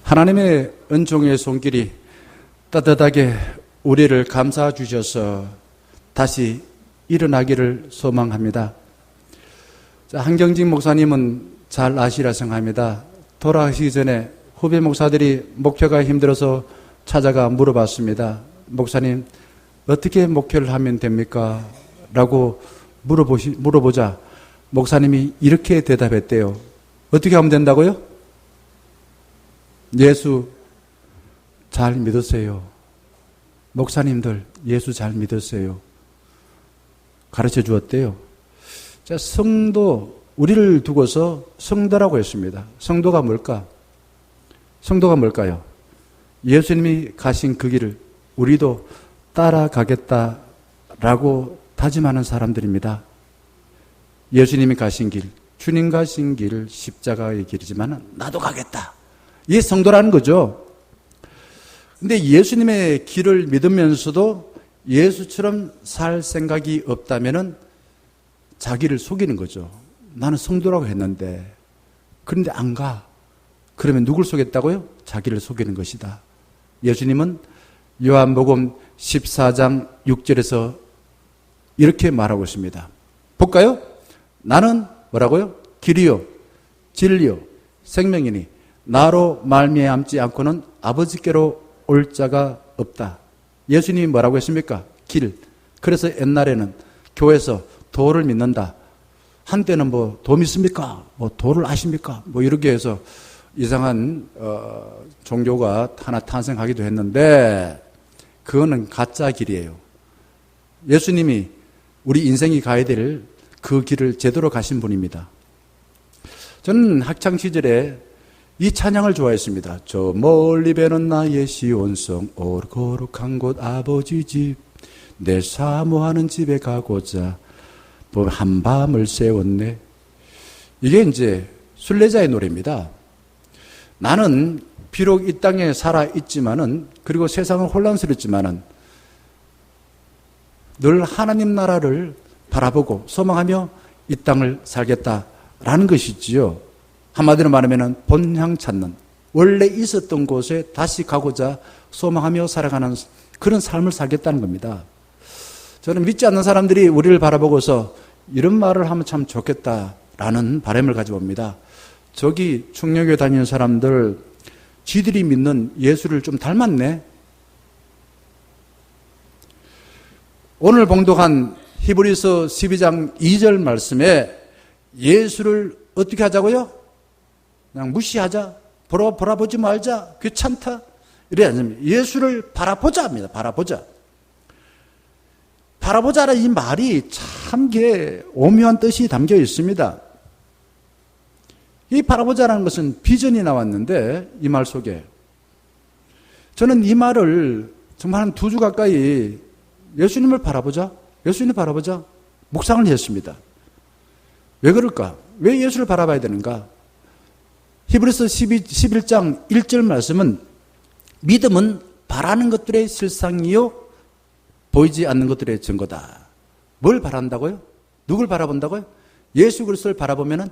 하나님의 은총의 손길이 따뜻하게 우리를 감싸 주셔서 다시 일어나기를 소망합니다. 한경직 목사님은 잘 아시라 생각합니다. 돌아가시기 전에 후배 목사들이 목회가 힘들어서 찾아가 물어봤습니다. 목사님, 어떻게 목회를 하면 됩니까? 라고 물어보자 목사님이 이렇게 대답했대요. 어떻게 하면 된다고요? 예수 잘 믿으세요. 목사님들 예수 잘 믿으세요. 가르쳐 주었대요. 자, 성도, 우리를 두고서 성도라고 했습니다. 성도가 뭘까? 성도가 뭘까요? 예수님이 가신 그 길을 우리도 따라가겠다라고 다짐하는 사람들입니다. 예수님이 가신 길, 주님 가신 길, 십자가의 길이지만 나도 가겠다. 이게 성도라는 거죠. 근데 예수님의 길을 믿으면서도 예수처럼 살 생각이 없다면은 자기를 속이는 거죠. 나는 성도라고 했는데, 그런데 안 가. 그러면 누굴 속였다고요? 자기를 속이는 것이다. 예수님은 요한복음 14장 6절에서 이렇게 말하고 있습니다. 볼까요? 나는 뭐라고요? 길이요, 진리요, 생명이니 나로 말미암지 않고는 아버지께로 올 자가 없다. 예수님이 뭐라고 했습니까? 길. 그래서 옛날에는 교회에서 도를 믿는다. 한때는 뭐 도 믿습니까? 뭐 도를 아십니까? 뭐 이렇게 해서 이상한 종교가 하나 탄생하기도 했는데 그거는 가짜 길이에요. 예수님이 우리 인생이 가야 될 그 길을 제대로 가신 분입니다. 저는 학창시절에 이 찬양을 좋아했습니다. 저 멀리 배는 나의 시온성 오르고룩한 곳 아버지 집 내 사모하는 집에 가고자 한밤을 세웠네. 이게 이제 순례자의 노래입니다. 나는 비록 이 땅에 살아 있지만은, 그리고 세상은 혼란스럽지만은 늘 하나님 나라를 바라보고 소망하며 이 땅을 살겠다라는 것이지요. 한마디로 말하면 본향 찾는, 원래 있었던 곳에 다시 가고자 소망하며 살아가는 그런 삶을 살겠다는 겁니다. 저는 믿지 않는 사람들이 우리를 바라보고서 이런 말을 하면 참 좋겠다라는 바람을 가지고 옵니다. 저기 충령교회 다니는 사람들, 지들이 믿는 예수를 좀 닮았네. 오늘 봉독한 히브리서 12장 2절 말씀에 예수를 어떻게 하자고요? 그냥 무시하자, 바라보지 말자, 귀찮다, 이래 않습니다. 예수를 바라보자 합니다. 바라보자. 바라보자라는 이 말이 참 오묘한 뜻이 담겨 있습니다. 이 바라보자라는 것은 비전이 나왔는데, 이 말 속에 저는 이 말을 정말 한 2주 가까이 예수님을 바라보자, 예수님을 바라보자 묵상을 했습니다. 왜 그럴까? 왜 예수를 바라봐야 되는가? 히브리서 11장 1절 말씀은 믿음은 바라는 것들의 실상이요 보이지 않는 것들의 증거다. 뭘 바란다고요? 누굴 바라본다고요? 예수 그리스도를 바라보면은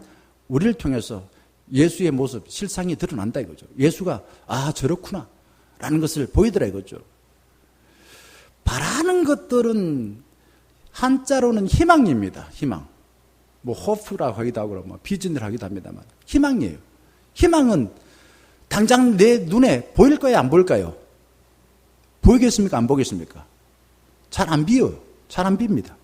우리를 통해서 예수의 모습, 실상이 드러난다 이거죠. 예수가 저렇구나 라는 것을 보이더라 이거죠. 바라는 것들은 한자로는 희망입니다. 희망. 뭐 호프라고 하기도 하고 뭐 비전이라고 하기도 합니다만 희망이에요. 희망은 당장 내 눈에 보일까요? 안 보일까요? 보이겠습니까? 안 보겠습니까? 잘 안 비어요. 잘 안 빕니다.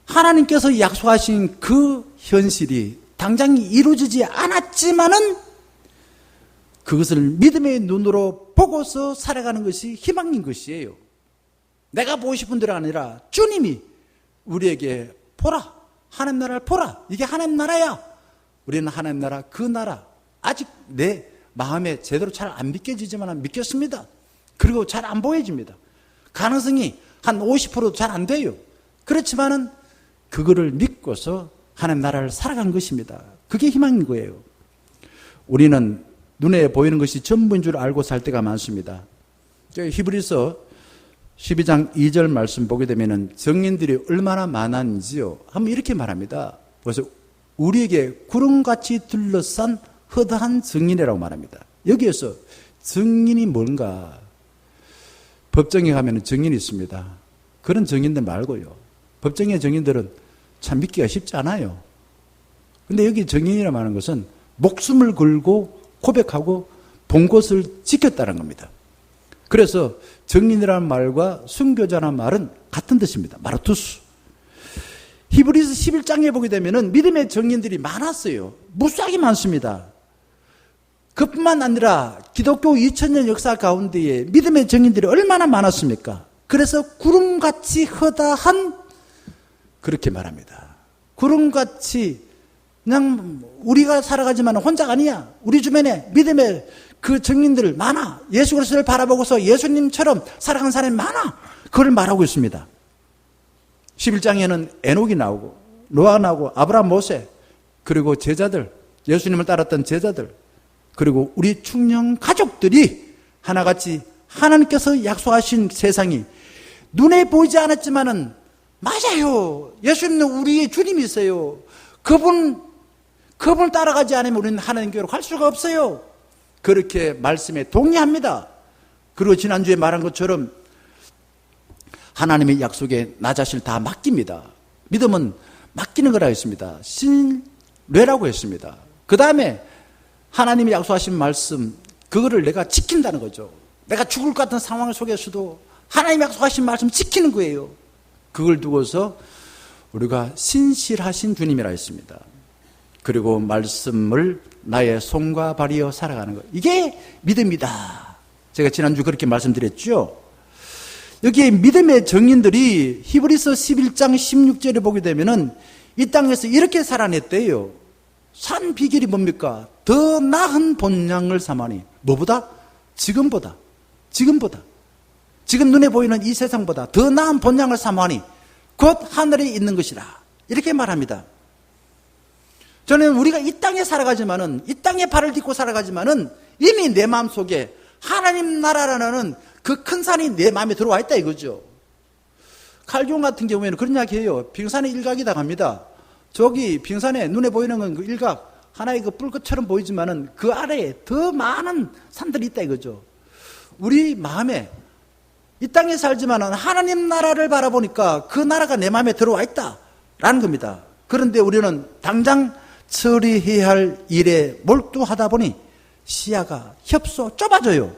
하나님께서 약속하신 그 현실이 당장 이루어지지 않았지만은 그것을 믿음의 눈으로 보고서 살아가는 것이 희망인 것이에요. 내가 보고 싶은 대로 아니라 주님이 우리에게 보라, 하나님 나라를 보라, 이게 하나님 나라야. 우리는 하나님 나라, 그 나라 아직 내 마음에 제대로 잘 안 믿겨지지만 믿겼습니다. 그리고 잘 안 보여집니다. 가능성이 한 50%도 잘 안 돼요. 그렇지만은 그거를 믿고서 하나님 나라를 살아간 것입니다. 그게 희망인 거예요. 우리는 눈에 보이는 것이 전부인 줄 알고 살 때가 많습니다. 히브리서 12장 2절 말씀 보게 되면은 증인들이 얼마나 많았는지요. 한번 이렇게 말합니다. 그래서 우리에게 구름같이 둘러싼 허다한 증인이라고 말합니다. 여기에서 증인이 뭔가? 법정에 가면 증인이 있습니다. 그런 증인들 말고요. 법정의 증인들은 참 믿기가 쉽지 않아요. 근데 여기 증인이라고 하는 것은 목숨을 걸고 고백하고 본 것을 지켰다는 겁니다. 그래서 증인이라는 말과 순교자라는 말은 같은 뜻입니다. 마르투스. 히브리서 11장에 보게 되면은 믿음의 증인들이 많았어요. 무수하게 많습니다. 그뿐만 아니라 기독교 2000년 역사 가운데에 믿음의 증인들이 얼마나 많았습니까? 그래서 구름같이 허다한, 그렇게 말합니다. 구름같이 그냥 우리가 살아가지만 혼자가 아니야. 우리 주변에 믿음의 그 증인들 많아. 예수 그리스도를 바라보고서 예수님처럼 살아간 사람이 많아. 그걸 말하고 있습니다. 11장에는 에녹이 나오고 노아 나오고 아브라함, 모세, 그리고 제자들, 예수님을 따랐던 제자들, 그리고 우리 충령 가족들이 하나같이 하나님께서 약속하신 세상이 눈에 보이지 않았지만은 맞아요. 예수님은 우리의 주님이세요. 그분을 따라가지 않으면 우리는 하나님께로 갈 수가 없어요. 그렇게 말씀에 동의합니다. 그리고 지난주에 말한 것처럼 하나님의 약속에 나 자신을 다 맡깁니다. 믿음은 맡기는 거라 했습니다. 신뢰라고 했습니다. 그 다음에 하나님이 약속하신 말씀, 그거를 내가 지킨다는 거죠. 내가 죽을 것 같은 상황 속에서도 하나님이 약속하신 말씀 지키는 거예요. 그걸 두고서 우리가 신실하신 주님이라 했습니다. 그리고 말씀을 나의 손과 발이어 살아가는 것. 이게 믿음이다. 제가 지난주 그렇게 말씀드렸죠. 여기에 믿음의 증인들이 히브리서 11장 16절에 보게 되면은 이 땅에서 이렇게 살아냈대요. 산 비결이 뭡니까? 더 나은 본향을 삼하니. 뭐보다? 지금보다. 지금 눈에 보이는 이 세상보다 더 나은 본향을 삼하니 곧 하늘에 있는 것이라. 이렇게 말합니다. 저는 우리가 이 땅에 살아가지만은, 이 땅에 발을 딛고 살아가지만은 이미 내 마음속에 하나님 나라라는 그 큰 산이 내 마음에 들어와 있다 이거죠. 칼종 같은 경우에는 그런 이야기 해요. 빙산의 일각이다 합니다. 저기 빙산에 눈에 보이는 건 그 일각, 하나의 그 뿔끝처럼 보이지만은 그 아래에 더 많은 산들이 있다 이거죠. 우리 마음에 이 땅에 살지만은 하나님 나라를 바라보니까 그 나라가 내 마음에 들어와 있다라는 겁니다. 그런데 우리는 당장 처리해야 할 일에 몰두하다 보니 시야가 협소 좁아져요.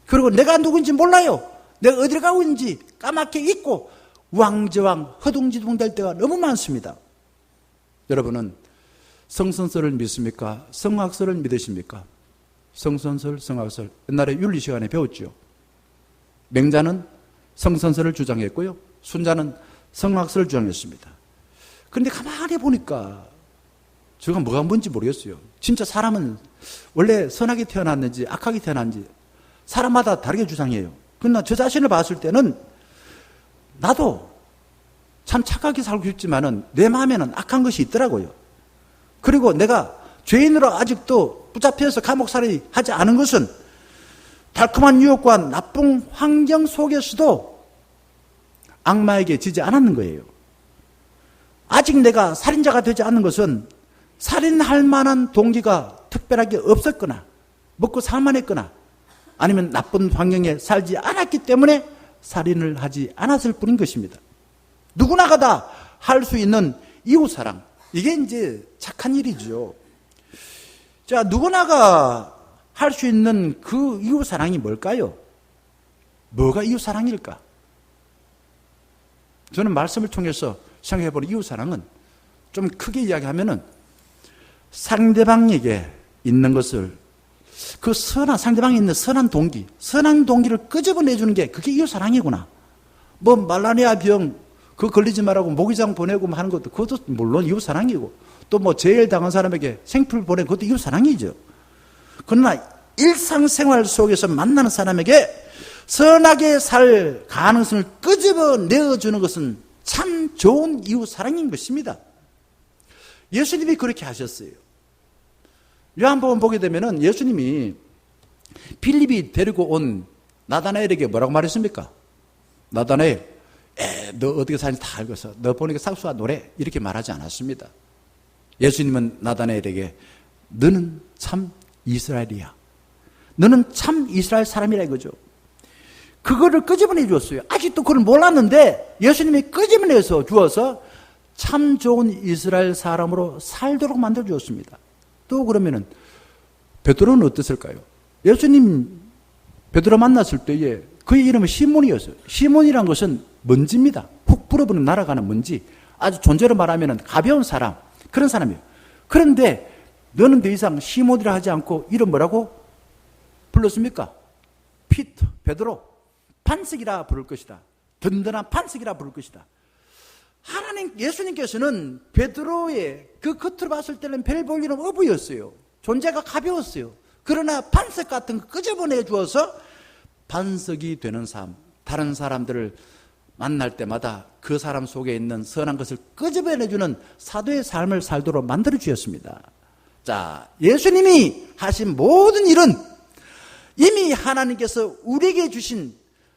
그리고 내가 누군지 몰라요. 내가 어디로 가고 있는지 까맣게 잊고 우왕좌왕 허둥지둥 될 때가 너무 많습니다. 여러분은 성선설을 믿습니까? 성악설을 믿으십니까? 성선설, 성악설. 옛날에 윤리 시간에 배웠죠. 맹자는 성선설을 주장했고요. 순자는 성악설을 주장했습니다. 그런데 가만히 보니까 제가 뭐가 뭔지 모르겠어요. 진짜 사람은 원래 선하게 태어났는지 악하게 태어났는지 사람마다 다르게 주장해요. 그러나 저 자신을 봤을 때는 나도 참 착하게 살고 싶지만은 내 마음에는 악한 것이 있더라고요. 그리고 내가 죄인으로 아직도 붙잡혀서 감옥살이 하지 않은 것은 달콤한 유혹과 나쁜 환경 속에서도 악마에게 지지 않았는 거예요. 아직 내가 살인자가 되지 않는 것은 살인할 만한 동기가 특별하게 없었거나 먹고 살만했거나 아니면 나쁜 환경에 살지 않았기 때문에 살인을 하지 않았을 뿐인 것입니다. 누구나가 다 할 수 있는 이웃사랑, 이게 이제 착한 일이죠. 자, 누구나가 할 수 있는 그 이웃사랑이 뭘까요? 뭐가 이웃사랑일까? 저는 말씀을 통해서 생각해보는 이웃사랑은 좀 크게 이야기하면은 상대방에게 있는 것을, 그 선한, 상대방에 있는 선한 동기를 끄집어내주는 게 그게 이웃사랑이구나. 뭐 말라리아 병 그거 걸리지 말라고 모기장 보내고 하는 것도 그것도 물론 이웃사랑이고, 또 뭐 재해 당한 사람에게 생풀 보내는 것도 이웃사랑이죠. 그러나 일상생활 속에서 만나는 사람에게 선하게 살 가능성을 끄집어내어주는 것은 참 좋은 이웃사랑인 것입니다. 예수님이 그렇게 하셨어요. 요한복음 보게 되면은 예수님이 빌립이 데리고 온 나다나엘에게 뭐라고 말했습니까? 나다나엘, 너 어떻게 사는지 다 알고서 너 보니까 삭수와 노래, 이렇게 말하지 않았습니다. 예수님은 나다나엘에게 너는 참 이스라엘이야. 너는 참 이스라엘 사람이라 이거죠. 그거를 끄집어내 주었어요. 아직도 그걸 몰랐는데 예수님이 끄집어내서 주어서 참 좋은 이스라엘 사람으로 살도록 만들어 주었습니다. 또 그러면은 베드로는 어땠을까요? 예수님 베드로 만났을 때에 그의 이름은 시몬이었어요. 시몬이란 것은 먼지입니다. 훅 불어버리는 날아가는 먼지. 아주 존재로 말하면 가벼운 사람, 그런 사람이에요. 그런데 너는 더 이상 시몬이라 하지 않고 이름 뭐라고 불렀습니까? 피터, 베드로. 반석이라 부를 것이다. 든든한 반석이라 부를 것이다. 하나님, 예수님께서는 베드로의 그 겉으로 봤을 때는 별 볼 일 없는 어부였어요. 존재가 가벼웠어요. 그러나 반석 같은 거 끄집어내 주어서 반석이 되는 삶, 다른 사람들을 만날 때마다 그 사람 속에 있는 선한 것을 끄집어내주는 사도의 삶을 살도록 만들어 주셨습니다. 자, 예수님이 하신 모든 일은 이미 하나님께서 우리에게 주신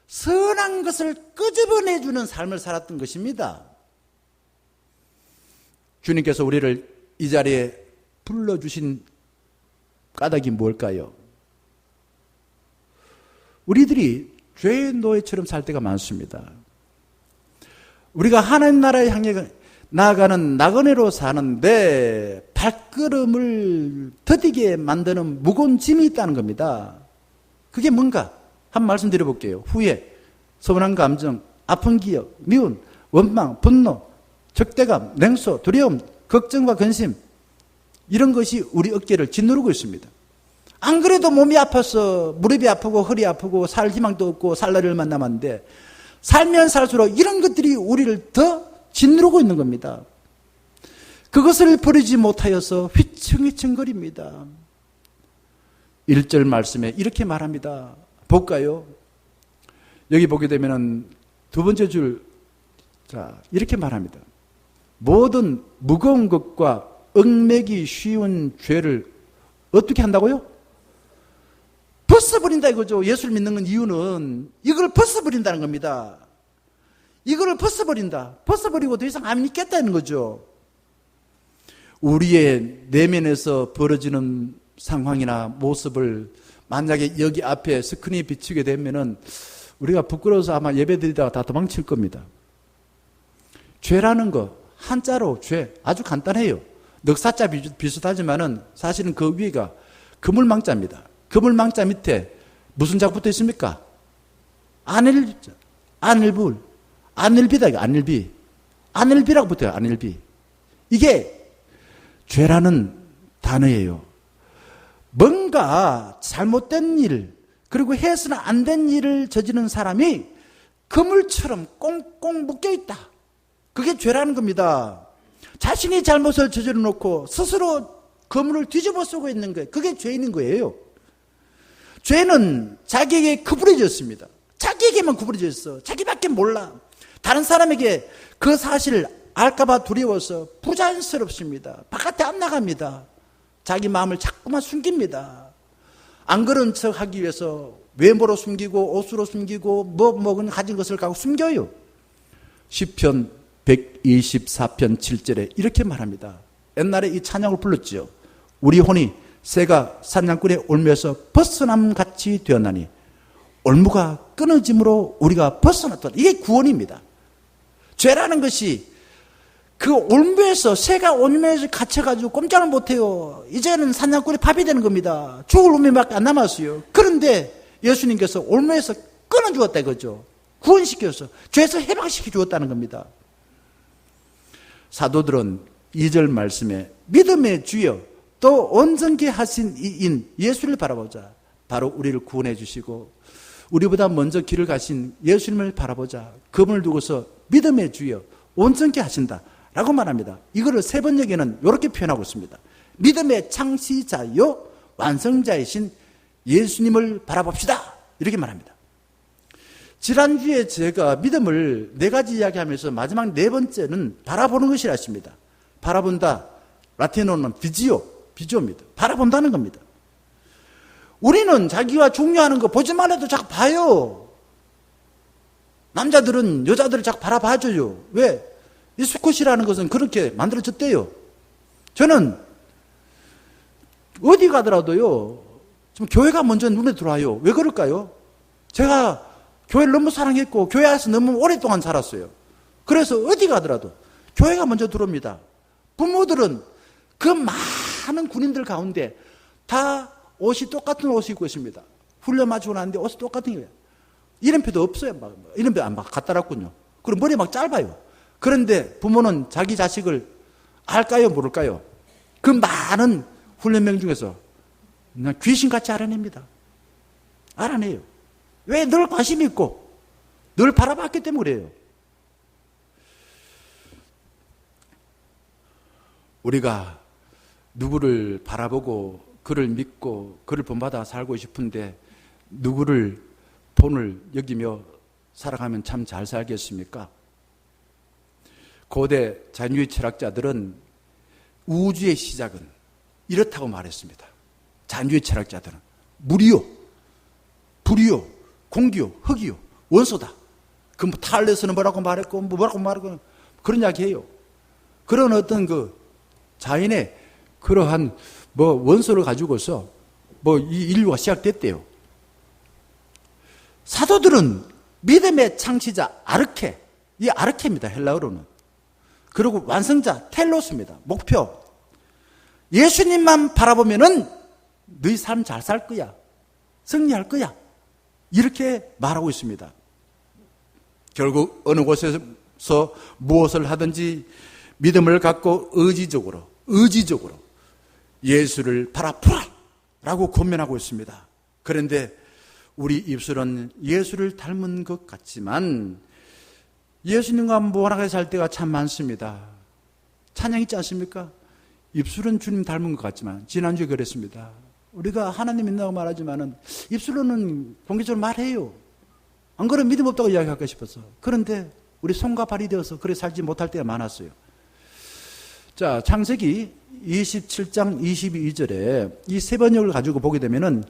선한 것을 끄집어내주는 삶을 살았던 것입니다. 주님께서 우리를 이 자리에 불러주신 까닭이 뭘까요? 우리들이 죄의 노예처럼 살 때가 많습니다. 우리가 하나님 나라에 향해 나아가는 나그네로 사는데 발걸음을 더디게 만드는 무거운 짐이 있다는 겁니다. 그게 뭔가? 한 말씀 드려볼게요. 후회, 서운한 감정, 아픈 기억, 미움, 원망, 분노, 적대감, 냉소, 두려움, 걱정과 근심, 이런 것이 우리 어깨를 짓누르고 있습니다. 안 그래도 몸이 아파서 무릎이 아프고 허리 아프고 살 희망도 없고 살 날일만 남았는데 살면 살수록 이런 것들이 우리를 더 짓누르고 있는 겁니다. 그것을 버리지 못하여서 휘청휘청거립니다. 1절 말씀에 이렇게 말합니다. 볼까요? 여기 보게 되면은 두 번째 줄, 자, 이렇게 말합니다. 모든 무거운 것과 얽매기 쉬운 죄를 어떻게 한다고요? 벗어버린다 이거죠. 예수를 믿는 건 이유는 이걸 벗어버린다는 겁니다. 이거를 벗어버린다. 벗어버리고 더 이상 안 믿겠다는 거죠. 우리의 내면에서 벌어지는 상황이나 모습을 만약에 여기 앞에 스크린에 비추게 되면은 우리가 부끄러워서 아마 예배드리다가 다 도망칠 겁니다. 죄라는 거, 한자로 죄, 아주 간단해요. 넉사자 비슷하지만은 사실은 그 위가 그물망자입니다. 그물망자 밑에 무슨 자 붙어 있습니까? 안일불. 안일비다, 이거 안일비. 안일비라고 붙어요, 안일비. 이게 죄라는 단어예요. 뭔가 잘못된 일, 그리고 해서는 안 된 일을 저지른 사람이 그물처럼 꽁꽁 묶여있다. 그게 죄라는 겁니다. 자신이 잘못을 저질러 놓고 스스로 그물을 뒤집어 쓰고 있는 거예요. 그게 죄인인 거예요. 죄는 자기에게 구부러졌습니다. 자기에게만 구부러졌어. 자기밖에 몰라. 다른 사람에게 그 사실을 알까봐 두려워서 부자연스럽습니다. 바깥에 안 나갑니다. 자기 마음을 자꾸만 숨깁니다. 안 그런 척 하기 위해서 외모로 숨기고 옷으로 숨기고 먹은 가진 것을 갖고 숨겨요. 시편 124편 7절에 이렇게 말합니다. 옛날에 이 찬양을 불렀지요. 우리 혼이 새가 사냥꾼의 올무에서 벗어남같이 되었나니 올무가 끊어짐으로 우리가 벗어났다. 이게 구원입니다. 죄라는 것이 그 올무에서 새가 올무에서 갇혀가지고 꼼짝을 못해요. 이제는 사냥꾼의 밥이 되는 겁니다. 죽을 놈이밖에 안 남았어요. 그런데 예수님께서 올무에서 끊어주었다 이거죠. 구원시켜서 죄에서 해방시켜 주었다는 겁니다. 사도들은 2절 말씀에 믿음의 주여 또 온전케 하신 이인 예수를 바라보자. 바로 우리를 구원해 주시고 우리보다 먼저 길을 가신 예수님을 바라보자. 그분을 두고서 믿음의 주여 온전케 하신다 라고 말합니다. 이거를 세 번역에는 이렇게 표현하고 있습니다. 믿음의 창시자요 완성자이신 예수님을 바라봅시다 이렇게 말합니다. 지난주에 제가 믿음을 4가지 이야기하면서 마지막 4번째는 바라보는 것이라 했습니다. 바라본다, 라틴어는 비지오입니다. 바라본다는 겁니다. 우리는 자기가 중요한 거 보지만 해도 자꾸 봐요. 남자들은 여자들을 자꾸 바라봐줘요. 왜? 이 수컷이라는 것은 그렇게 만들어졌대요. 저는 어디 가더라도요, 좀 교회가 먼저 눈에 들어와요. 왜 그럴까요? 제가 교회를 너무 사랑했고 교회 안에서 너무 오랫동안 살았어요. 그래서 어디 가더라도 교회가 먼저 들어옵니다. 부모들은 그 많은 군인들 가운데 다 옷이 똑같은 옷을 입고 있습니다. 훈련 마치고 나는데 옷이 똑같은 거예요. 이름표도 없어요. 이름표 안 갖다 놨군요. 그리고 머리 막 짧아요. 그런데 부모는 자기 자식을 알까요? 모를까요? 그 많은 훈련병 중에서 그냥 귀신같이 알아냅니다. 알아내요. 왜? 늘 관심이 있고 늘 바라봤기 때문에 그래요. 우리가 누구를 바라보고 그를 믿고 그를 본받아 살고 싶은데 누구를 본을 여기며 살아가면 참 잘 살겠습니까? 고대 자유주의 철학자들은 우주의 시작은 이렇다고 말했습니다. 자유주의 철학자들은 물이요, 불이요, 공기요, 흙이요, 원소다. 그 뭐 탈레스는 뭐라고 말했고 뭐라고 말했고 그런 이야기해요. 그런 어떤 그 자연의 그러한 뭐 원소를 가지고서 뭐 이 인류가 시작됐대요. 사도들은 믿음의 창시자 아르케, 이 아르케입니다. 헬라어로는. 그리고 완성자 텔로스입니다. 목표. 예수님만 바라보면은 너희 삶 잘 살 거야. 승리할 거야. 이렇게 말하고 있습니다. 결국 어느 곳에서 무엇을 하든지 믿음을 갖고 의지적으로 예수를 바라보라라고 권면하고 있습니다. 그런데 우리 입술은 예수를 닮은 것 같지만 예수님과 무관하게 살 때가 참 많습니다. 찬양 있지 않습니까? 입술은 주님 닮은 것 같지만 지난주에 그랬습니다. 우리가 하나님 믿는다고 말하지만은 입술로는 공개적으로 말해요. 안 그러면 믿음 없다고 이야기할까 싶어서. 그런데 우리 손과 발이 되어서 그래 살지 못할 때가 많았어요. 자, 창세기 27장 22절에 이 세 번역을 가지고 보게 되면은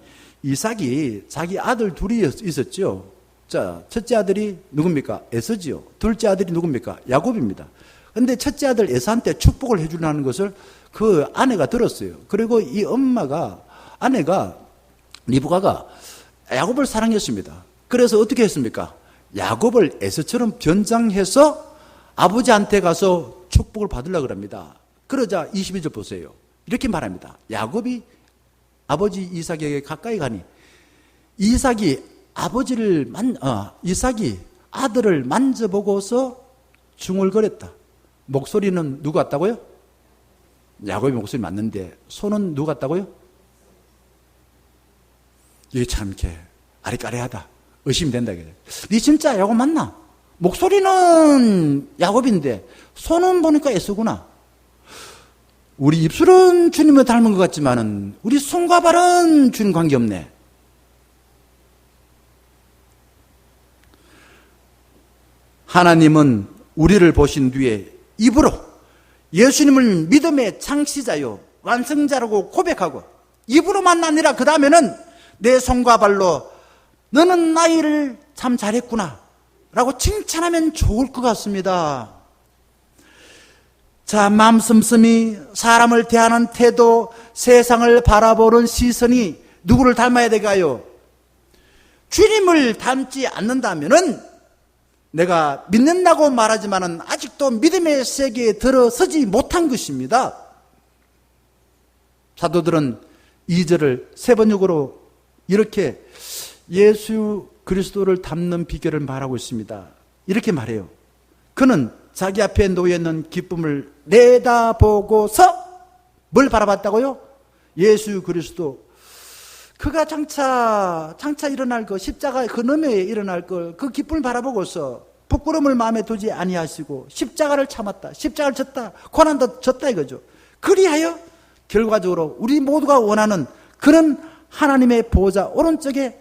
이삭이 자기 아들 둘이 있었죠. 자, 첫째 아들이 누굽니까? 에서지요. 둘째 아들이 누굽니까? 야곱입니다. 그런데 첫째 아들 에서한테 축복을 해주라는 것을 그 아내가 들었어요. 그리고 이 아내가 리브가가 야곱을 사랑했습니다. 그래서 어떻게 했습니까? 야곱을 에서처럼 변장해서 아버지한테 가서 축복을 받으려고 합니다. 그러자 22절 보세요. 이렇게 말합니다. 야곱이 아버지 이삭에게 가까이 가니 이삭이 아들을 만져보고서 중얼거렸다. 목소리는 누구 같다고요? 야곱의 목소리 맞는데 손은 누구 같다고요? 이게 참 이렇게 아리까리하다. 의심이 된다. 네 진짜 야곱 맞나? 목소리는 야곱인데 손은 보니까 에서구나. 우리 입술은 주님을 닮은 것 같지만은 우리 손과 발은 주님 관계없네. 하나님은 우리를 보신 뒤에 입으로 예수님을 믿음의 창시자요 완성자라고 고백하고 입으로만 아니라 그 다음에는 내 손과 발로 너는 나이를 참 잘했구나 라고 칭찬하면 좋을 것 같습니다. 자, 마음 씀씀이 사람을 대하는 태도, 세상을 바라보는 시선이 누구를 닮아야 될까요? 주님을 닮지 않는다면은 내가 믿는다고 말하지만은 아직도 믿음의 세계에 들어서지 못한 것입니다. 사도들은 2절을 세 번역으로 이렇게 예수 그리스도를 닮는 비결을 말하고 있습니다. 이렇게 말해요. 그는 자기 앞에 놓여있는 기쁨을 내다보고서 뭘 바라봤다고요? 예수 그리스도. 그가 장차 일어날 것, 십자가 그 너머에 일어날 것, 그 기쁨을 바라보고서 부끄러움을 마음에 두지 아니하시고 십자가를 참았다. 십자가를 졌다. 고난도 졌다 이거죠. 그리하여 결과적으로 우리 모두가 원하는 그런 하나님의 보호자 오른쪽에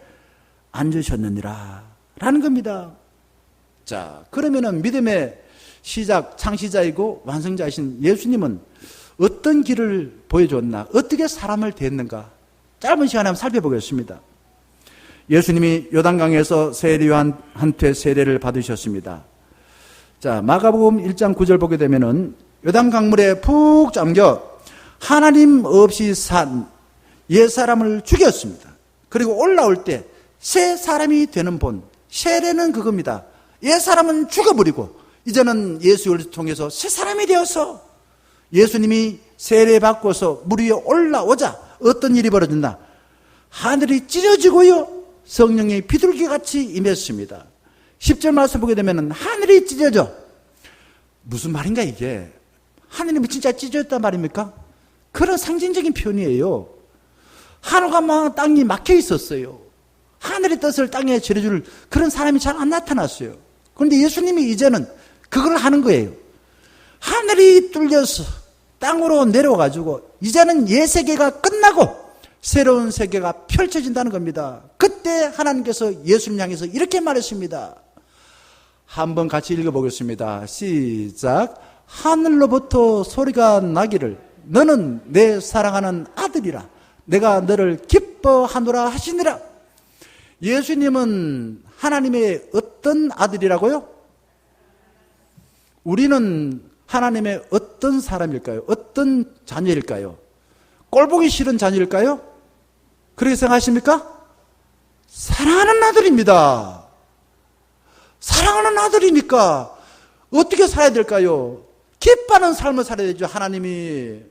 앉으셨느니라 라는 겁니다. 자, 그러면은 믿음의 시작, 창시자이고 완성자이신 예수님은 어떤 길을 보여줬나? 어떻게 사람을 대했는가? 짧은 시간에 한번 살펴보겠습니다. 예수님이 요단강에서 세례요한한테 세례를 받으셨습니다. 자, 마가복음 1장 9절 보게 되면은 요단강물에 푹 잠겨 하나님 없이 산 옛사람을 죽였습니다. 그리고 올라올 때 새 사람이 되는 본, 세례는 그겁니다. 옛사람은 죽어버리고 이제는 예수를 통해서 새 사람이 되어서 예수님이 세례 받고서 물 위에 올라오자 어떤 일이 벌어진다? 하늘이 찢어지고요, 성령의 비둘기같이 임했습니다. 10절 말씀 보게 되면 하늘이 찢어져. 무슨 말인가 이게? 하느님이 진짜 찢어졌단 말입니까? 그런 상징적인 표현이에요. 하늘과 땅이 막혀 있었어요. 하늘의 뜻을 땅에 전해줄 그런 사람이 잘 안 나타났어요. 그런데 예수님이 이제는 그걸 하는 거예요. 하늘이 뚫려서 땅으로 내려와가지고 이제는 옛세계가 끝나고 새로운 세계가 펼쳐진다는 겁니다. 그때 하나님께서 예수님 향해서 이렇게 말했습니다. 한번 같이 읽어보겠습니다. 시작. 하늘로부터 소리가 나기를 너는 내 사랑하는 아들이라 내가 너를 기뻐하노라 하시니라. 예수님은 하나님의 어떤 아들이라고요? 우리는 하나님의 어떤 사람일까요? 어떤 자녀일까요? 꼴보기 싫은 자녀일까요? 그렇게 생각하십니까? 사랑하는 아들입니다. 사랑하는 아들이니까 어떻게 살아야 될까요? 기뻐하는 삶을 살아야 되죠. 하나님이.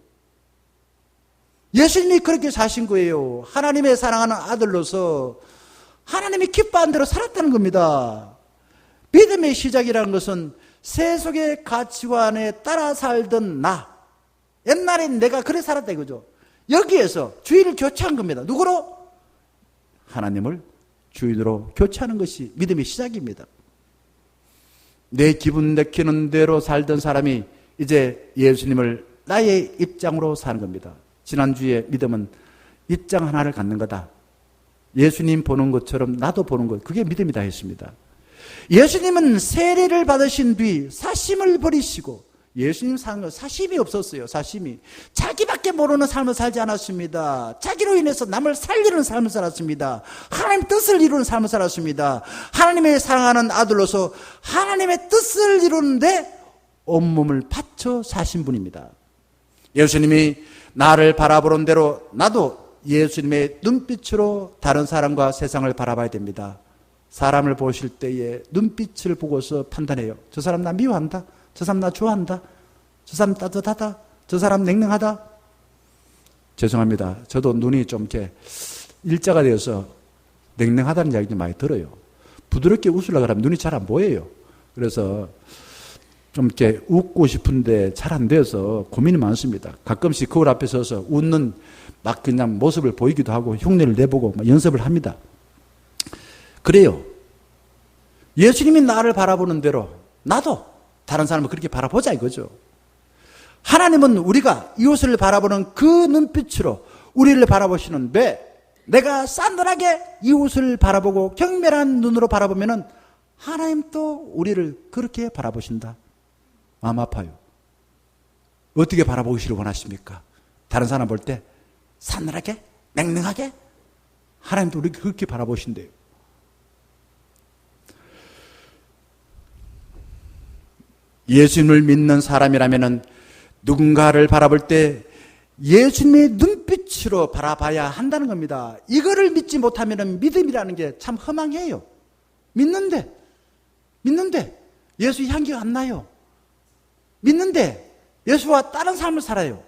예수님이 그렇게 사신 거예요. 하나님의 사랑하는 아들로서 하나님이 기뻐한 대로 살았다는 겁니다. 믿음의 시작이라는 것은 세속의 가치관에 따라 살던 나, 옛날엔 내가 그래 살았다 이거죠. 여기에서 주인을 교체한 겁니다. 누구로? 하나님을 주인으로 교체하는 것이 믿음의 시작입니다. 내 기분 내키는 대로 살던 사람이 이제 예수님을 나의 입장으로 사는 겁니다. 지난주에 믿음은 입장 하나를 갖는 거다. 예수님 보는 것처럼 나도 보는 것, 그게 믿음이다 했습니다. 예수님은 세례를 받으신 뒤 사심을 버리시고, 예수님 사는 건 사심이 없었어요. 사심이. 자기밖에 모르는 삶을 살지 않았습니다. 자기로 인해서 남을 살리는 삶을 살았습니다. 하나님의 뜻을 이루는 삶을 살았습니다. 하나님의 사랑하는 아들로서 하나님의 뜻을 이루는데 온몸을 바쳐 사신 분입니다. 예수님이 나를 바라보는 대로 나도 예수님의 눈빛으로 다른 사람과 세상을 바라봐야 됩니다. 사람을 보실 때에 눈빛을 보고서 판단해요. 저 사람 나 미워한다. 저 사람 나 좋아한다. 저 사람 따뜻하다. 저 사람 냉랭하다. 죄송합니다. 저도 눈이 좀 이렇게 일자가 되어서 냉랭하다는 이야기 좀 많이 들어요. 부드럽게 웃으려고 하면 눈이 잘 안 보여요. 그래서 좀 이렇게 웃고 싶은데 잘 안 돼서 고민이 많습니다. 가끔씩 거울 앞에 서서 웃는 막 그냥 모습을 보이기도 하고 흉내를 내보고 막 연습을 합니다. 그래요. 예수님이 나를 바라보는 대로 나도 다른 사람을 그렇게 바라보자 이거죠. 하나님은 우리가 이웃을 바라보는 그 눈빛으로 우리를 바라보시는데 내가 싸늘하게 이웃을 바라보고 경멸한 눈으로 바라보면은 하나님도 우리를 그렇게 바라보신다. 마음 아파요. 어떻게 바라보시길 원하십니까? 다른 사람 볼 때 싸늘하게? 냉랭하게? 하나님도 우리 그렇게 바라보신대요. 예수님을 믿는 사람이라면 누군가를 바라볼 때 예수님의 눈빛으로 바라봐야 한다는 겁니다. 이거를 믿지 못하면 믿음이라는 게 참 허망해요. 믿는데 예수 향기가 안 나요. 믿는데 예수와 다른 삶을 살아요.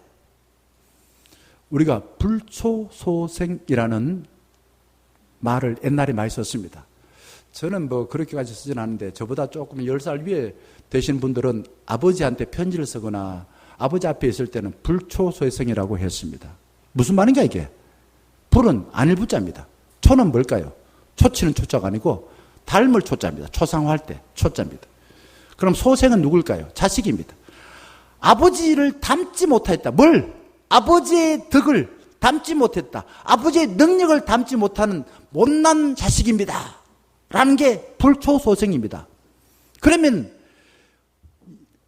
우리가 불초소생이라는 말을 옛날에 많이 썼습니다. 저는 뭐 그렇게까지 쓰진 않는데 저보다 조금 10살 위에 되신 분들은 아버지한테 편지를 쓰거나 아버지 앞에 있을 때는 불초소생이라고 했습니다. 무슨 말인가 이게? 불은 안일부자입니다. 초는 뭘까요? 초치는 초자가 아니고 닮을 초자입니다. 초상화할 때 초자입니다. 그럼 소생은 누굴까요? 자식입니다. 아버지를 닮지 못했다. 뭘? 아버지의 덕을 닮지 못했다. 아버지의 능력을 닮지 못하는 못난 자식입니다. 라는 게 불초소생입니다. 그러면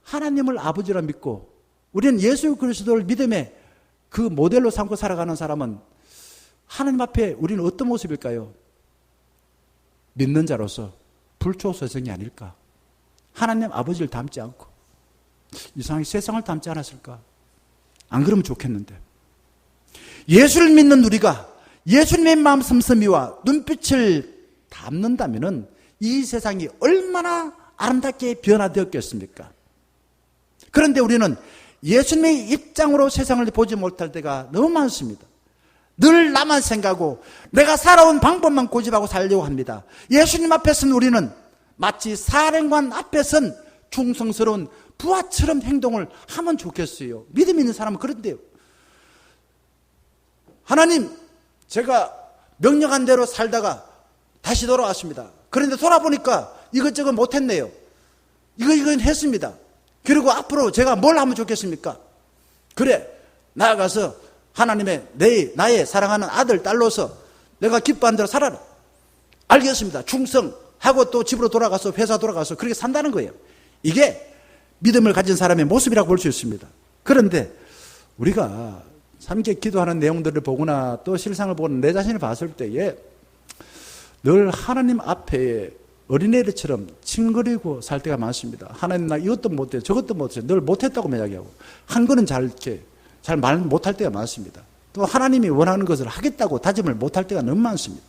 하나님을 아버지라 믿고 우리는 예수 그리스도를 믿음의 그 모델로 삼고 살아가는 사람은 하나님 앞에 우리는 어떤 모습일까요? 믿는 자로서 불초소생이 아닐까? 하나님 아버지를 닮지 않고 이상하게 세상을 닮지 않았을까? 안 그러면 좋겠는데. 예수를 믿는 우리가 예수님의 마음 씀씀이와 눈빛을 담는다면 이 세상이 얼마나 아름답게 변화되었겠습니까? 그런데 우리는 예수님의 입장으로 세상을 보지 못할 때가 너무 많습니다. 늘 나만 생각하고 내가 살아온 방법만 고집하고 살려고 합니다. 예수님 앞에 선 우리는 마치 사령관 앞에 선 충성스러운 부하처럼 행동을 하면 좋겠어요. 믿음 있는 사람은 그런데요. 하나님, 제가 명령한 대로 살다가 다시 돌아왔습니다. 그런데 돌아보니까 이것저것 못했네요. 이건 했습니다. 그리고 앞으로 제가 뭘 하면 좋겠습니까? 그래, 나아가서 하나님의 나의 사랑하는 아들, 딸로서 내가 기뻐한 대로 살아라. 알겠습니다. 충성하고 또 집으로 돌아가서 회사 돌아가서 그렇게 산다는 거예요. 이게 믿음을 가진 사람의 모습이라고 볼 수 있습니다. 그런데 우리가 함께 기도하는 내용들을 보거나 또 실상을 보는 내 자신을 봤을 때에 늘 하나님 앞에 어린애들처럼 칭거리고 살 때가 많습니다. 하나님, 나 이것도 못해, 저것도 못해, 늘 못했다고 이야기하고 한 거는 잘 말 못할 때가 많습니다. 또 하나님이 원하는 것을 하겠다고 다짐을 못할 때가 너무 많습니다.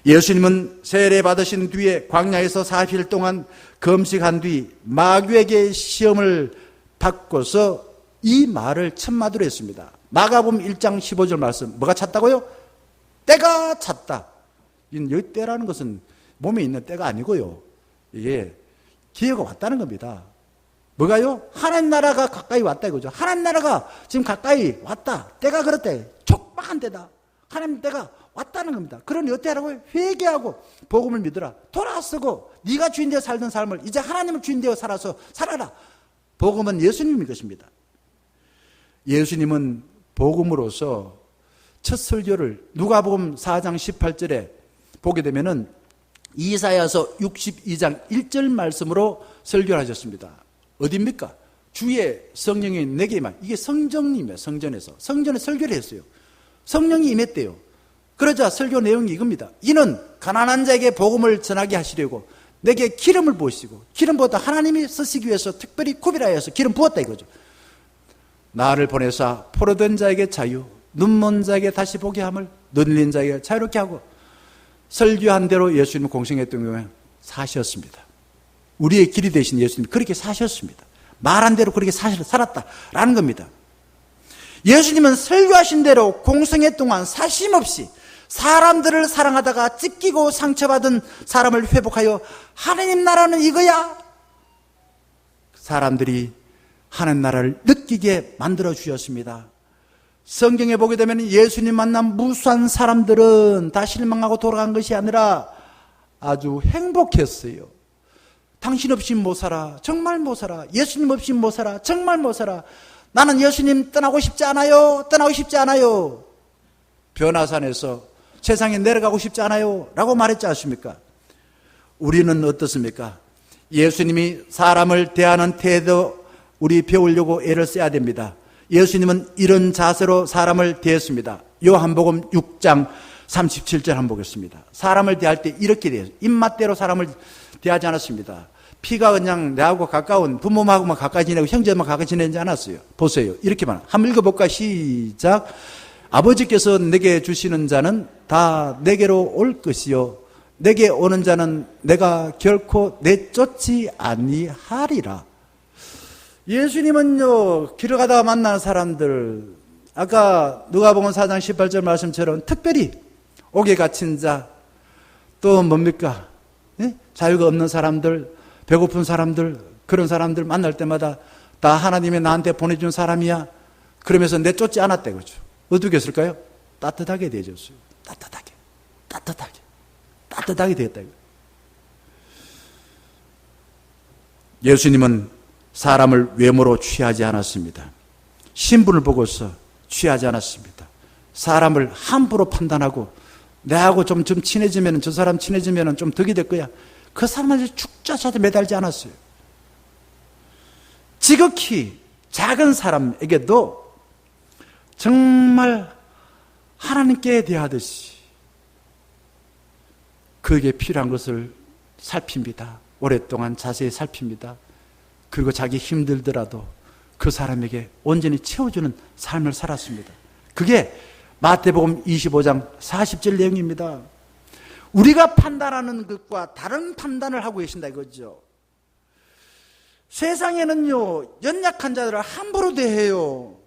예수님은 세례 받으신 뒤에 광야에서 40일 동안 금식한 뒤 마귀에게 시험을 받고서 이 말을 첫마디로 했습니다. 마가복음 1장 15절 말씀, 뭐가 찼다고요? 때가 찼다. 여기 때라는 것은 몸에 있는 때가 아니고요, 이게 기회가 왔다는 겁니다. 뭐가요? 하나님 나라가 가까이 왔다 이거죠. 하나님 나라가 지금 가까이 왔다. 때가 그렇대. 촉박한 때다. 하나님 때가 왔다는 겁니다. 그러니 어떻게 하라고요? 회개하고 복음을 믿으라. 돌아서고 네가 주인 되어 살던 삶을 이제 하나님을 주인 되어 살아서 살아라. 복음은 예수님의 것입니다. 예수님은 복음으로서 첫 설교를 누가복음 4장 18절에 보게 되면은 이사야서 62장 1절 말씀으로 설교를 하셨습니다. 어디입니까? 주의 성령이 내게 임하. 이게 성령님이에요. 성전에서 설교를 했어요. 성령이 임했대요. 그러자 설교 내용이 이겁니다. 이는 가난한 자에게 복음을 전하게 하시려고 내게 기름을 부으시고, 기름 부었다. 하나님이 쓰시기 위해서 특별히 구별하여서 기름 부었다 이거죠. 나를 보내사 포로된 자에게 자유, 눈먼 자에게 다시 보게 함을, 눈린 자에게 자유롭게 하고, 설교한 대로 예수님은 공생했던 경우에 사셨습니다. 우리의 길이 되신 예수님이 그렇게 사셨습니다. 말한 대로 그렇게 살았다라는 겁니다. 예수님은 설교하신 대로 공생애 동안 사심없이 사람들을 사랑하다가 찢기고 상처받은 사람을 회복하여 하나님 나라는 이거야, 사람들이 하나님 나라를 느끼게 만들어 주셨습니다. 성경에 보게 되면 예수님 만난 무수한 사람들은 다 실망하고 돌아간 것이 아니라 아주 행복했어요. 당신 없이 못 살아. 정말 못 살아. 예수님 없이 못 살아. 정말 못 살아. 나는 예수님 떠나고 싶지 않아요. 떠나고 싶지 않아요. 변화산에서 세상에 내려가고 싶지 않아요. 라고 말했지 않습니까? 우리는 어떻습니까? 예수님이 사람을 대하는 태도 우리 배우려고 애를 써야 됩니다. 예수님은 이런 자세로 사람을 대했습니다. 요한복음 6장 37절 한번 보겠습니다. 사람을 대할 때 이렇게 대해요. 입맛대로 사람을 대하지 않았습니다. 피가 그냥 내하고 가까운 부모하고만 가까이 지내고 형제만 가까이 지내지 않았어요. 보세요. 이렇게만 한번 읽어볼까? 시작. 아버지께서 내게 주시는 자는 다 내게로 올 것이요 내게 오는 자는 내가 결코 내쫓지 아니하리라. 예수님은요, 길을 가다가 만나는 사람들, 아까 누가복음 4장 18절 말씀처럼 특별히 옥에 갇힌 자, 또 뭡니까? 네? 자유가 없는 사람들, 배고픈 사람들, 그런 사람들 만날 때마다 다 하나님이 나한테 보내준 사람이야. 그러면서 내쫓지 않았다 이거죠. 어떻게 했을까요? 따뜻하게 대해줬어요. 따뜻하게 되었다 이거. 예수님은 사람을 외모로 취하지 않았습니다. 신분을 보고서 취하지 않았습니다. 사람을 함부로 판단하고 내하고 좀 친해지면, 저 사람 친해지면 좀 덕이 될 거야, 그 사람한테 축자차도 매달지 않았어요. 지극히 작은 사람에게도 정말 하나님께 대하듯이 그에게 필요한 것을 살핍니다. 오랫동안 자세히 살핍니다. 그리고 자기 힘들더라도 그 사람에게 온전히 채워주는 삶을 살았습니다. 그게 마태복음 25장 40절 내용입니다. 우리가 판단하는 것과 다른 판단을 하고 계신다 이거죠. 세상에는요, 연약한 자들을 함부로 대해요.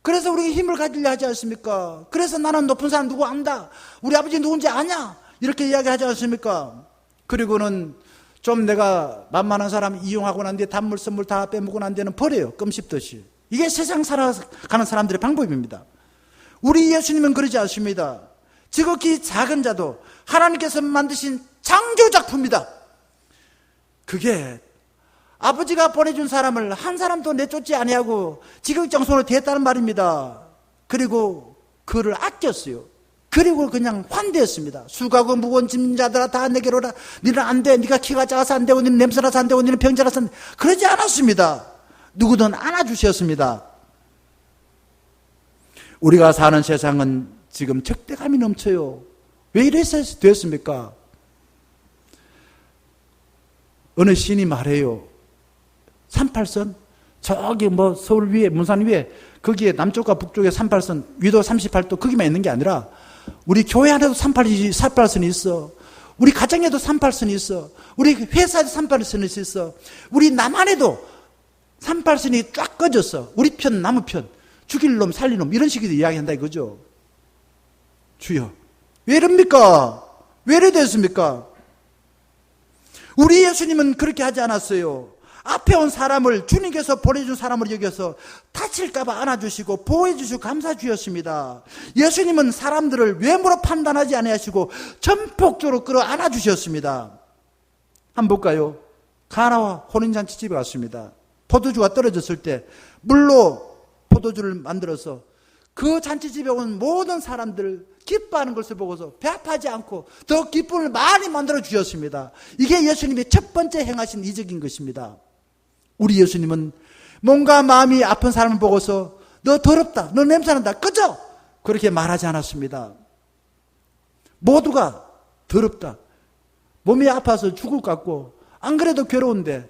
그래서 우리가 힘을 가지려 하지 않습니까? 그래서 나는 높은 사람 누구 안다. 우리 아버지 누군지 아냐. 이렇게 이야기하지 않습니까? 그리고는 좀 내가 만만한 사람 이용하고 난 뒤에 단물 선물 다 빼먹고 난 뒤에는 버려요. 껌 씹듯이. 이게 세상 살아가는 사람들의 방법입니다. 우리 예수님은 그러지 않습니다. 지극히 작은 자도 하나님께서 만드신 창조작품이다. 그게 아버지가 보내준 사람을 한 사람도 내쫓지 아니하고 지극정성으로 대했다는 말입니다. 그리고 그를 아꼈어요. 그리고 그냥 환대했습니다. 수고하고 무거운 짐진 자들아 다 내게로 오라. 너는 안 돼. 네가 키가 작아서 안 되고 너는 냄새나서 안 되고 너는 병자라서 안 돼. 그러지 않았습니다. 누구든 안아주셨습니다. 우리가 사는 세상은 지금 적대감이 넘쳐요. 왜 이래서 됐습니까? 어느 시인이 말해요. 38선? 저기 서울 위에, 문산 위에, 거기에 남쪽과 북쪽에 38선, 위도 38도 거기만 있는 게 아니라, 우리 교회 안에도 38선이 있어. 우리 가정에도 38선이 있어. 우리 회사에도 38선이 있어. 우리 남 안에도 38선이 쫙 꺼졌어. 우리 편, 남의 편. 죽일 놈, 살릴 놈. 이런 식으로 이야기한다 이거죠. 주여. 왜 이럽니까? 왜 이래 됐습니까? 우리 예수님은 그렇게 하지 않았어요. 앞에 온 사람을 주님께서 보내준 사람을 여겨서 다칠까봐 안아주시고 보호해주시고 감사주셨습니다. 예수님은 사람들을 외모로 판단하지 아니하시고 전폭적으로 끌어 안아주셨습니다. 한번 볼까요? 가나와 혼인잔치 집에 왔습니다. 포도주가 떨어졌을 때 물로 포도주를 만들어서 그 잔치집에 온 모든 사람들 기뻐하는 것을 보고서 배합하지 않고 더 기쁨을 많이 만들어 주셨습니다. 이게 예수님의 첫 번째 행하신 이적인 것입니다. 우리 예수님은 뭔가 마음이 아픈 사람을 보고서 너 더럽다, 너 냄새난다, 꺼져! 그렇게 말하지 않았습니다. 모두가 더럽다, 몸이 아파서 죽을 것 같고 안 그래도 괴로운데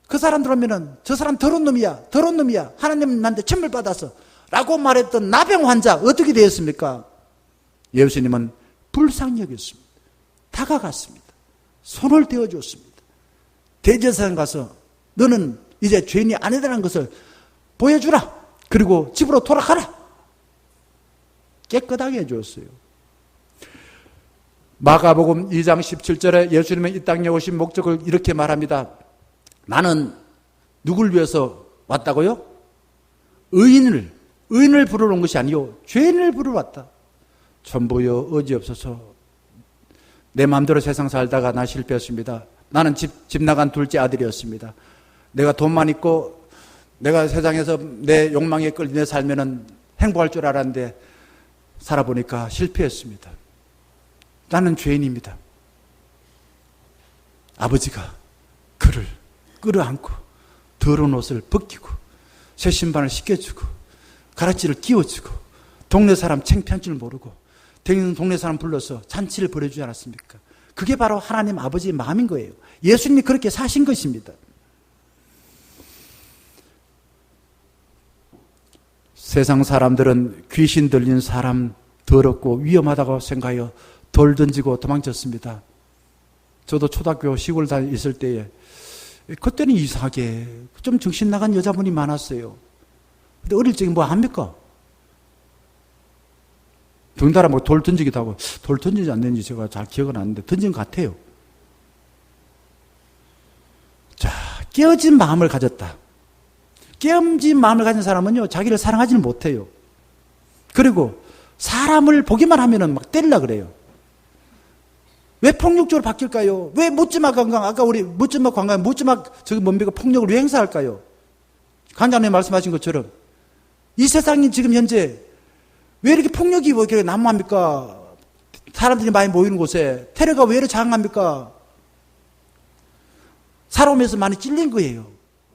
그 사람들 오면은 저 사람 더러운 놈이야, 더러운 놈이야, 하나님 나한테 천물 받았어 라고 말했던 나병 환자 어떻게 되었습니까? 예수님은 불쌍히 여겼습니다. 다가갔습니다. 손을 떼어줬습니다. 대제사장 가서 너는 이제 죄인이 아니다라는 것을 보여주라. 그리고 집으로 돌아가라. 깨끗하게 해줬어요. 마가복음 2장 17절에 예수님은 이 땅에 오신 목적을 이렇게 말합니다. 나는 누굴 위해서 왔다고요? 의인을 부르러 온 것이 아니요 죄인을 부르러 왔다. 전부여 어지없어서 내 마음대로 세상 살다가 나 실패했습니다. 나는 집 나간 둘째 아들이었습니다. 내가 돈만 있고 내가 세상에서 내 욕망에 끌려 살면은 행복할 줄 알았는데 살아보니까 실패했습니다. 나는 죄인입니다. 아버지가 그를 끌어안고 더러운 옷을 벗기고 새 신발을 씻겨주고 가락지를 끼워주고 동네 사람 창피한 줄 모르고 동네 사람 불러서 잔치를 벌여주지 않았습니까? 그게 바로 하나님 아버지의 마음인 거예요. 예수님이 그렇게 사신 것입니다. 세상 사람들은 귀신 들린 사람 더럽고 위험하다고 생각하여 돌 던지고 도망쳤습니다. 저도 초등학교 시골 있을 때에 그때는 이상하게 좀 정신 나간 여자분이 많았어요. 근데 어릴 적에 뭐 합니까? 덩달아 뭐 돌 던지기도 하고, 돌 던지지 않는지 제가 잘 기억은 안 나는데 던진 것 같아요. 자, 깨어진 마음을 가졌다. 깨어진 마음을 가진 사람은요, 자기를 사랑하지는 못해요. 그리고 사람을 보기만 하면은 막 때리려고 그래요. 왜 폭력적으로 바뀔까요? 왜 묻지마 관광, 아까 우리 묻지마 관광, 묻지마 저기 뭡니까? 폭력을 왜 행사할까요? 관장님 말씀하신 것처럼 이 세상이 지금 현재 왜 이렇게 폭력이 왜 이렇게 난무합니까? 사람들이 많이 모이는 곳에 테러가 왜 이렇게 장합니까? 살아오면서 많이 찔린 거예요.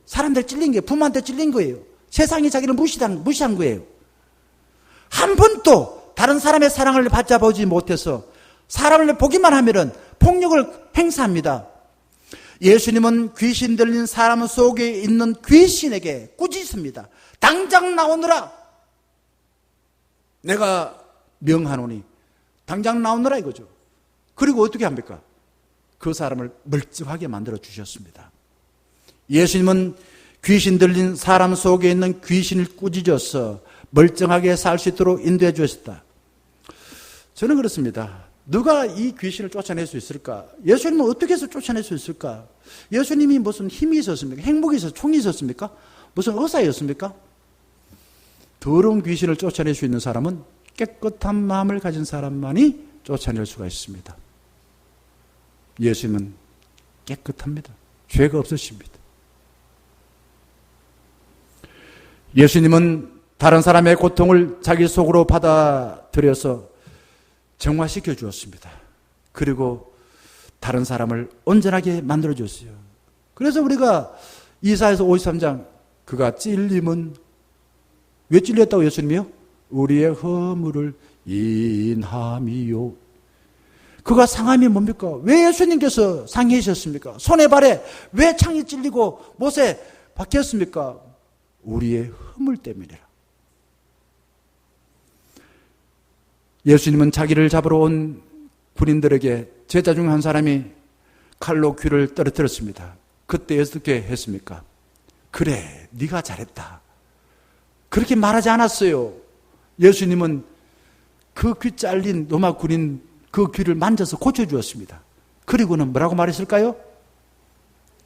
사람들 찔린 거예요. 부모한테 찔린 거예요. 세상이 자기를 무시한 거예요. 한 번도 다른 사람의 사랑을 받아보지 못해서 사람을 보기만 하면은 폭력을 행사합니다. 예수님은 귀신 들린 사람 속에 있는 귀신에게 꾸짖습니다. 당장 나오너라. 내가 명하노니 당장 나오너라 이거죠. 그리고 어떻게 합니까? 그 사람을 멀쩡하게 만들어 주셨습니다. 예수님은 귀신 들린 사람 속에 있는 귀신을 꾸짖어서 멀쩡하게 살 수 있도록 인도해 주셨다. 저는 그렇습니다. 누가 이 귀신을 쫓아낼 수 있을까? 예수님은 어떻게 해서 쫓아낼 수 있을까? 예수님이 무슨 힘이 있었습니까? 행복이 있었습니까? 총이 있었습니까? 무슨 의사였습니까? 더러운 귀신을 쫓아낼 수 있는 사람은 깨끗한 마음을 가진 사람만이 쫓아낼 수가 있습니다. 예수님은 깨끗합니다. 죄가 없으십니다. 예수님은 다른 사람의 고통을 자기 속으로 받아들여서 정화시켜 주었습니다. 그리고 다른 사람을 온전하게 만들어 주었어요. 그래서 우리가 이사야서 53장 그가 찔림은 왜 찔렸다고 예수님이요? 우리의 허물을 인함이요. 그가 상함이 뭡니까? 왜 예수님께서 상해하셨습니까? 손에 발에 왜 창이 찔리고 못에 박혔습니까? 우리의 허물 때문이라. 예수님은 자기를 잡으러 온 군인들에게 제자 중 한 사람이 칼로 귀를 떨어뜨렸습니다. 그때 어떻게 했습니까? 그래, 네가 잘했다. 그렇게 말하지 않았어요. 예수님은 그 귀 잘린 로마 군인 그 귀를 만져서 고쳐주었습니다. 그리고는 뭐라고 말했을까요?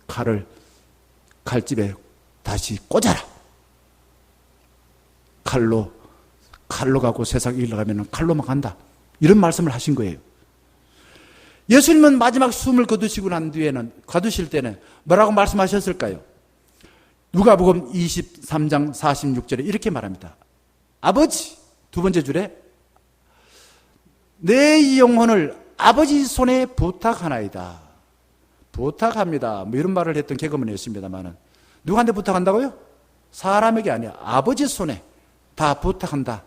칼을 칼집에 다시 꽂아라. 칼로 가고 세상 일러가면 칼로만 간다. 이런 말씀을 하신 거예요. 예수님은 마지막 숨을 거두시고 난 뒤에는, 거두실 때는 뭐라고 말씀하셨을까요? 누가복음 23장 46절에 이렇게 말합니다. 아버지, 두 번째 줄에 내 영혼을 아버지 손에 부탁하나이다. 부탁합니다. 뭐 이런 말을 했던 개그맨이 있습니다만은 누구한테 부탁한다고요? 사람에게 아니야. 아버지 손에 다 부탁한다.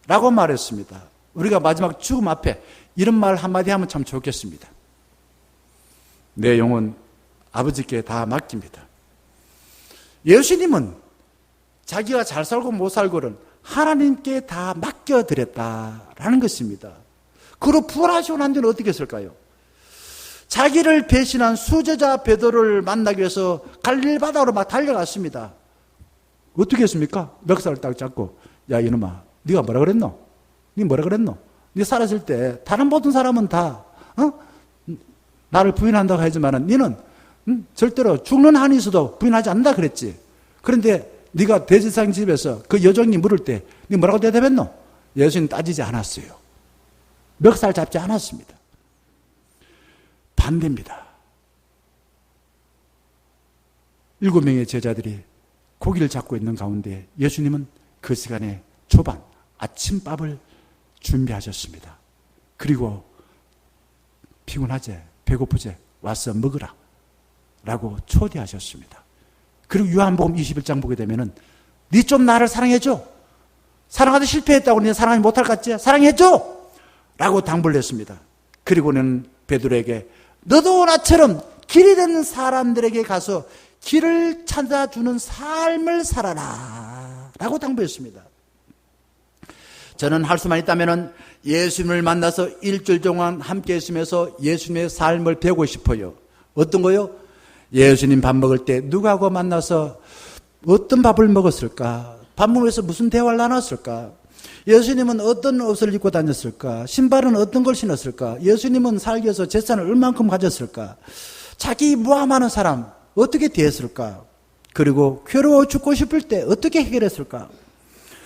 라고 말했습니다. 우리가 마지막 죽음 앞에 이런 말 한마디 하면 참 좋겠습니다. 내 영혼 아버지께 다 맡깁니다. 예수님은 자기가 잘 살고 못 살고는 하나님께 다 맡겨드렸다라는 것입니다. 그로 부활하시고 난 뒤는 어떻게 했을까요? 자기를 배신한 수제자 베드로를 만나기 위해서 갈릴리 바다로 막 달려갔습니다. 어떻게 했습니까? 멱살을 딱 잡고, 야 이놈아, 네가 뭐라 그랬노? 네 뭐라 그랬노? 네 살았을 때 다른 모든 사람은 다 나를 부인한다고 하지만은 너는 절대로 죽는 한이 있어도 부인하지 않는다 그랬지. 그런데 네가 대제사장 집에서 그 여종이 물을 때 네 뭐라고 대답했노? 예수님 따지지 않았어요. 멱살 잡지 않았습니다. 반대입니다. 7명의 제자들이 고기를 잡고 있는 가운데 예수님은 그 시간에 초반 아침밥을 준비하셨습니다. 그리고 피곤하지? 배고프지? 와서 먹으라 라고 초대하셨습니다. 그리고 요한복음 21장 보게 되면은 네 좀 나를 사랑해줘. 사랑하다 실패했다고 네 사랑하지 못할 것 같지? 사랑해줘! 라고 당부를 했습니다. 그리고는 베드로에게 너도 나처럼 길 잃은 사람들에게 가서 길을 찾아주는 삶을 살아라 라고 당부했습니다. 저는 할 수만 있다면 예수님을 만나서 일주일 동안 함께 있으면서 예수님의 삶을 배우고 싶어요. 어떤 거요? 예수님 밥 먹을 때 누구하고 만나서 어떤 밥을 먹었을까? 밥 먹으면서 무슨 대화를 나눴을까? 예수님은 어떤 옷을 입고 다녔을까? 신발은 어떤 걸 신었을까? 예수님은 살기 위해서 재산을 얼만큼 가졌을까? 자기 모함하는 사람 어떻게 대했을까? 그리고 괴로워 죽고 싶을 때 어떻게 해결했을까?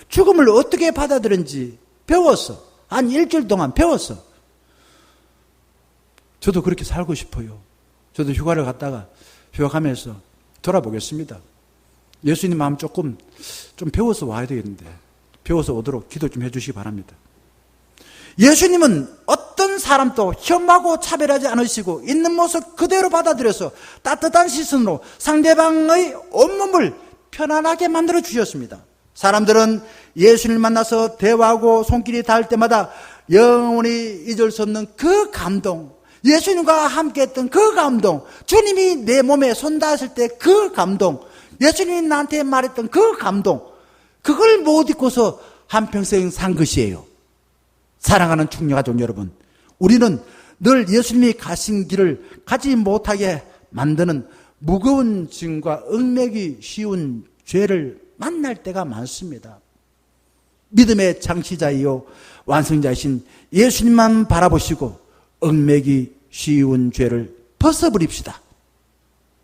죽음을 어떻게 받아들인지 배웠어. 한 일주일 동안 배웠어. 저도 그렇게 살고 싶어요. 저도 휴가를 갔다가 휴학하면서 돌아보겠습니다. 예수님 마음 좀 배워서 와야 되겠는데 배워서 오도록 기도 좀 해주시기 바랍니다. 예수님은 어떤 사람도 혐오하고 차별하지 않으시고 있는 모습 그대로 받아들여서 따뜻한 시선으로 상대방의 온몸을 편안하게 만들어 주셨습니다. 사람들은 예수님을 만나서 대화하고 손길이 닿을 때마다 영원히 잊을 수 없는 그 감동, 예수님과 함께 했던 그 감동, 주님이 내 몸에 손 닿았을 때 그 감동, 예수님이 나한테 말했던 그 감동, 그걸 못 잊고서 한평생 산 것이에요. 사랑하는 충녀가족 여러분, 우리는 늘 예수님이 가신 길을 가지 못하게 만드는 무거운 짐과 얽매기 쉬운 죄를 만날 때가 많습니다. 믿음의 창시자이요 완성자이신 예수님만 바라보시고 얽매기 쉬운 죄를 벗어버립시다.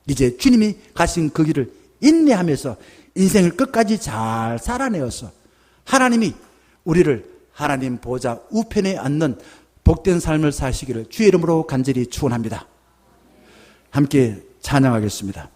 이제 주님이 가신 그 길을 인내하면서 인생을 끝까지 잘 살아내어서 하나님이 우리를 하나님 보좌 우편에 앉는 복된 삶을 사시기를 주의 이름으로 간절히 축원합니다. 함께 찬양하겠습니다.